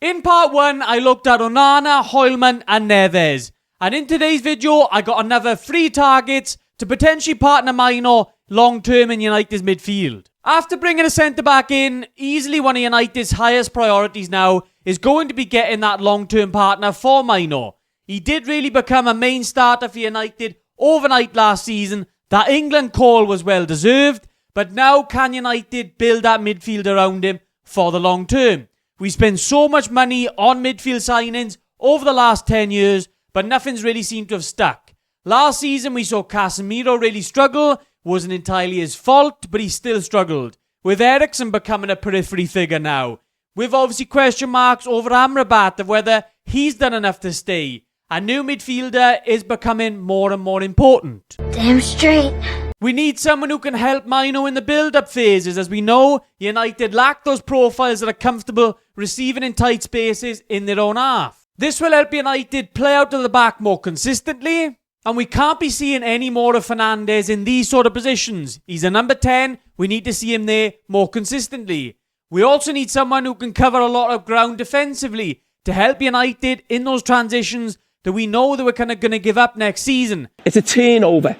In part 1, I looked at Onana, Hoylman and Neves. And in today's video, I got another 3 targets to potentially partner Mainoo long-term in United's midfield. After bringing a centre-back in, easily one of United's highest priorities now is going to be getting that long-term partner for Mainoo. He did really become a main starter for United overnight last season. That England call was well deserved, but now can United build that midfield around him for the long term? We spent so much money on midfield signings over the last 10 years, but nothing's really seemed to have stuck. Last season we saw Casemiro really struggle. Wasn't entirely his fault, but he still struggled. With Eriksen becoming a periphery figure now. With obviously question marks over Amrabat of whether he's done enough to stay. A new midfielder is becoming more and more important. Damn straight. We need someone who can help Mainoo in the build-up phases. As we know, United lack those profiles that are comfortable receiving in tight spaces in their own half. This will help United play out of the back more consistently. And we can't be seeing any more of Fernandes in these sort of positions. He's a number 10. We need to see him there more consistently. We also need someone who can cover a lot of ground defensively to help United in those transitions that we know that we're kind of going to give up next season. It's a turnover.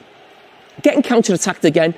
Getting counter-attacked again.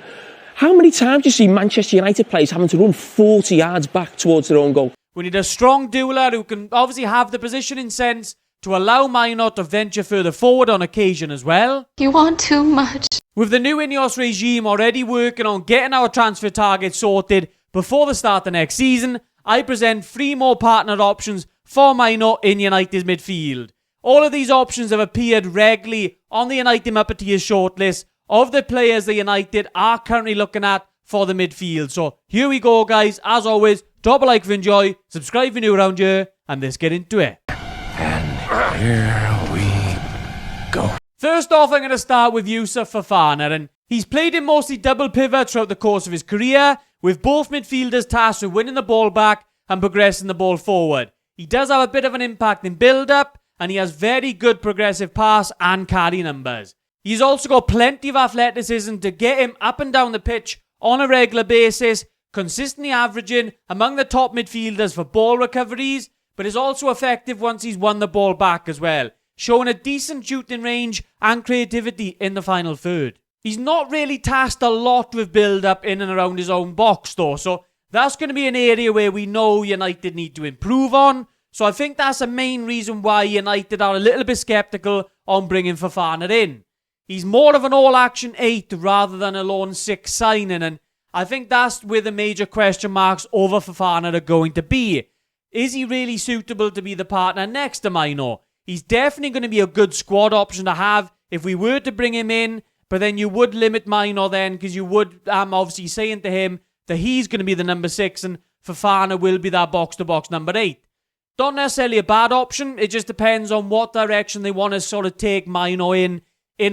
How many times do you see Manchester United players having to run 40 yards back towards their own goal? We need a strong doula who can obviously have the positioning sense to allow Mainoo to venture further forward on occasion as well. You want too much. With the new Ineos regime already working on getting our transfer targets sorted before the start of next season, I present 3 more partner options for Mainoo in United's midfield. All of these options have appeared regularly on the United Muppeteers shortlist of the players that United are currently looking at for the midfield. So here we go, guys. As always, drop a like if you enjoy, subscribe if you're new around here, and let's get into it. And here we go. First off, I'm going to start with Youssouf Fofana, and he's played in mostly double pivot throughout the course of his career, with both midfielders tasked with winning the ball back and progressing the ball forward. He does have a bit of an impact in build-up, and he has very good progressive pass and carry numbers. He's also got plenty of athleticism to get him up and down the pitch on a regular basis, consistently averaging among the top midfielders for ball recoveries, but is also effective once he's won the ball back as well, showing a decent shooting range and creativity in the final third. He's not really tasked a lot with build-up in and around his own box though, so that's going to be an area where we know United need to improve on. So I think that's the main reason why United are a little bit sceptical on bringing Fofana in. He's more of an all-action 8 rather than a lone 6 signing, and I think that's where the major question marks over Fofana are going to be. Is he really suitable to be the partner next to Mainoo? He's definitely going to be a good squad option to have if we were to bring him in, but then you would limit Mainoo then, because you would obviously saying to him that he's going to be the number 6 and Fofana will be that box-to-box number 8. Not necessarily a bad option, it just depends on what direction they want to sort of take Mainoo in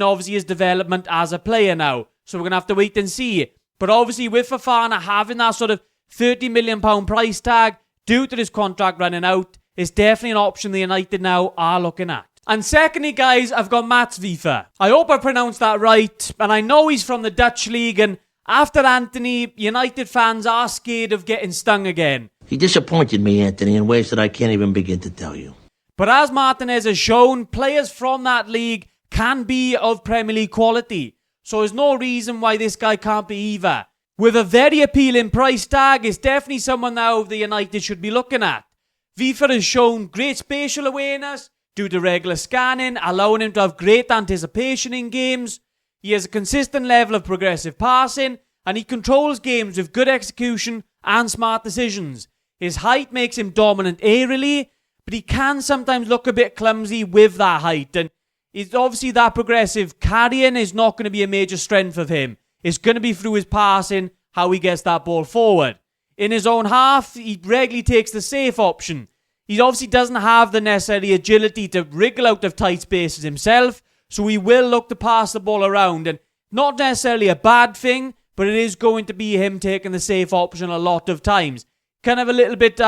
obviously his development as a player now. So we're going to have to wait and see. But obviously with Fofana having that sort of £30 million price tag due to his contract running out, it's definitely an option the United now are looking at. And secondly, guys, I've got Wieffer. I hope I pronounced that right. And I know he's from the Dutch league, and after Anthony, United fans are scared of getting stung again. He disappointed me, Anthony, in ways that I can't even begin to tell you. But as Martinez has shown, players from that league can be of Premier League quality. So there's no reason why this guy can't be either. With a very appealing price tag, it's definitely someone now the United should be looking at. Wieffer has shown great spatial awareness due to regular scanning, allowing him to have great anticipation in games. He has a consistent level of progressive passing, and he controls games with good execution and smart decisions. His height makes him dominant aerially, but he can sometimes look a bit clumsy with that height, and it's obviously that progressive carrying is not going to be a major strength of him. It's going to be through his passing, how he gets that ball forward. In his own half, he regularly takes the safe option. He obviously doesn't have the necessary agility to wriggle out of tight spaces himself, so he will look to pass the ball around, and not necessarily a bad thing, but it is going to be him taking the safe option a lot of times. Kind of a little bit,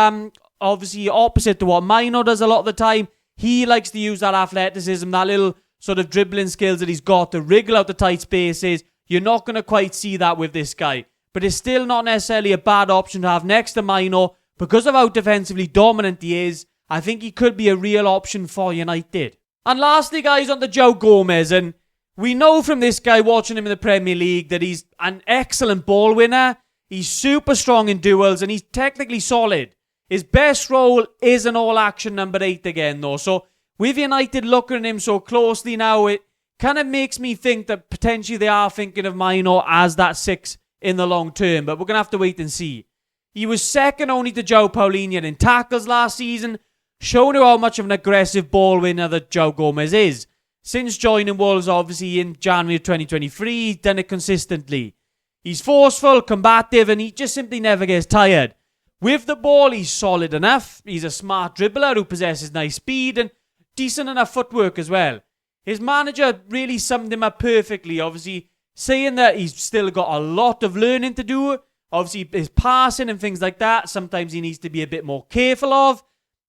obviously opposite to what Mainoo does a lot of the time. He likes to use that athleticism, that little sort of dribbling skills that he's got to wriggle out the tight spaces. You're not going to quite see that with this guy. But it's still not necessarily a bad option to have next to Mainoo because of how defensively dominant he is I think he could be a real option for United. And lastly, guys, on to Joao Gomes. And we know from this guy watching him in the Premier League that he's an excellent ball winner. He's super strong in duels and he's technically solid. His best role is an all-action number 8 again, though. So with United looking at him so closely now, it kind of makes me think that potentially they are thinking of Mainoo as that 6 in the long term. But we're going to have to wait and see. He was second only to Joao Paulinho in tackles last season, showing you how much of an aggressive ball winner that Joao Gomes is. Since joining Wolves, obviously, in January of 2023, he's done it consistently. He's forceful, combative, and he just simply never gets tired. With the ball, he's solid enough. He's a smart dribbler who possesses nice speed and decent enough footwork as well. His manager really summed him up perfectly, obviously, saying that he's still got a lot of learning to do. Obviously, his passing and things like that, sometimes he needs to be a bit more careful of.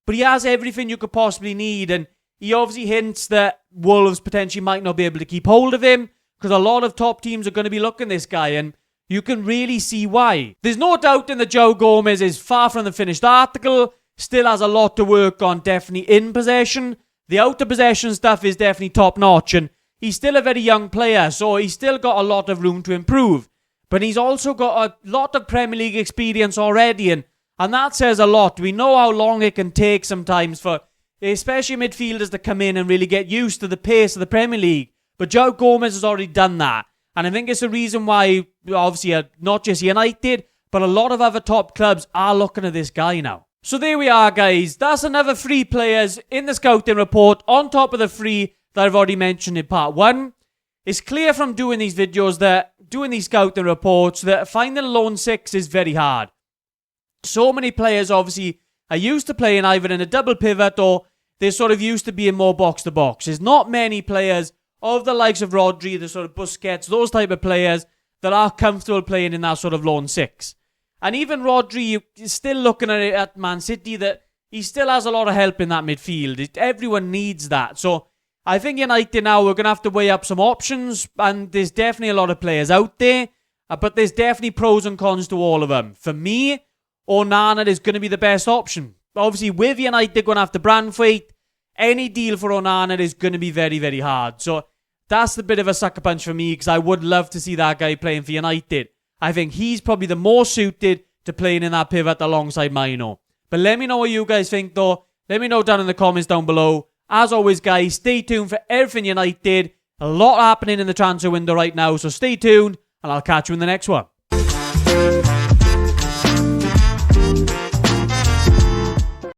But he has everything you could possibly need, and he obviously hints that Wolves potentially might not be able to keep hold of him because a lot of top teams are going to be looking at this guy, and you can really see why. There's no doubt in that Joao Gomes is far from the finished article, still has a lot to work on, definitely in possession. The out of possession stuff is definitely top notch, and he's still a very young player, so he's still got a lot of room to improve. But he's also got a lot of Premier League experience already, and that says a lot. We know how long it can take sometimes for especially midfielders to come in and really get used to the pace of the Premier League. But Joao Gomes has already done that. And I think it's the reason why, obviously, not just United, but a lot of other top clubs are looking at this guy now. So there we are, guys. That's another 3 players in the scouting report on top of the 3 that I've already mentioned in part 1. It's clear from doing these videos that, doing these scouting reports, that finding a lone 6 is very hard. So many players, obviously, are used to playing either in a double pivot or they're sort of used to being more box-to-box. There's not many players of the likes of Rodri, the sort of Busquets, those type of players that are comfortable playing in that sort of lone 6. And even Rodri, you're still looking at it at Man City, that he still has a lot of help in that midfield. Everyone needs that. So I think United now, we're going to have to weigh up some options, and there's definitely a lot of players out there, but there's definitely pros and cons to all of them. For me, Onana is going to be the best option. Obviously, with United going after Branthwaite, any deal for Onana is going to be very, very hard. So that's the bit of a sucker punch for me, because I would love to see that guy playing for United. I think he's probably the more suited to playing in that pivot alongside Mainoo. But let me know what you guys think, though. Let me know down in the comments down below. As always, guys, stay tuned for everything United. A lot happening in the transfer window right now, so stay tuned, and I'll catch you in the next one.